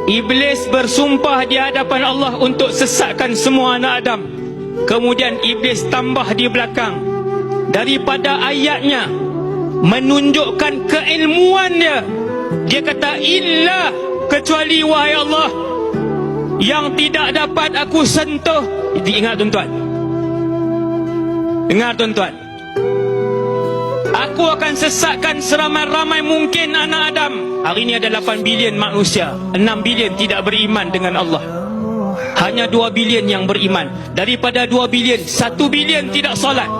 Iblis bersumpah di hadapan Allah untuk sesatkan semua anak Adam. Kemudian Iblis tambah di belakang daripada ayatnya menunjukkan keilmuannya. Dia kata, illa, kecuali wahai Allah, yang tidak dapat aku sentuh. Ingat tuan-tuan, dengar tuan-tuan, aku akan sesatkan seramai-ramai mungkin anak Adam. Hari ini ada 8 bilion manusia, 6 bilion tidak beriman dengan Allah. Hanya 2 bilion yang beriman. Daripada 2 bilion, 1 bilion tidak solat.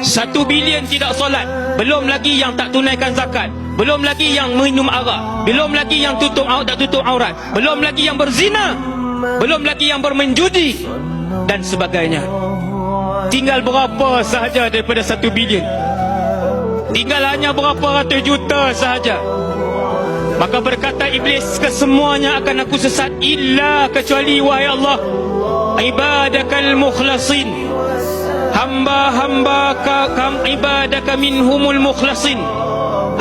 1 bilion tidak solat. Belum lagi yang tak tunaikan zakat. Belum lagi yang minum arak. Belum lagi yang tak tutup aurat. Belum lagi yang berzina. Belum lagi yang bermain judi dan sebagainya. Tinggal berapa sahaja daripada 1 bilion? Tinggal hanya berapa ratus juta sahaja. Maka berkata Iblis, kesemuanya akan aku sesat, illa, kecuali wahai Allah, ibadakal mukhlasin, hamba-hamba ibadaka minhumul mukhlasin,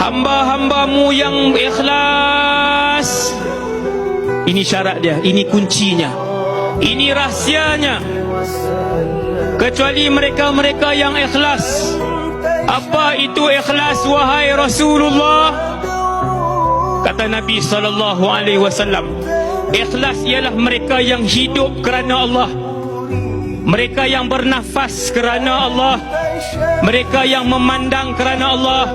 hamba-hambamu yang ikhlas. Ini syarat dia, ini kuncinya, ini rahsianya. Kecuali mereka-mereka yang ikhlas. Apa itu ikhlas wahai Rasulullah? Kata Nabi SAW, ikhlas ialah mereka yang hidup kerana Allah, mereka yang bernafas kerana Allah, mereka yang memandang kerana Allah,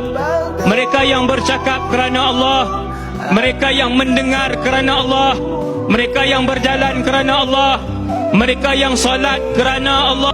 mereka yang bercakap kerana Allah, mereka yang mendengar kerana Allah, mereka yang berjalan kerana Allah, mereka yang salat kerana Allah.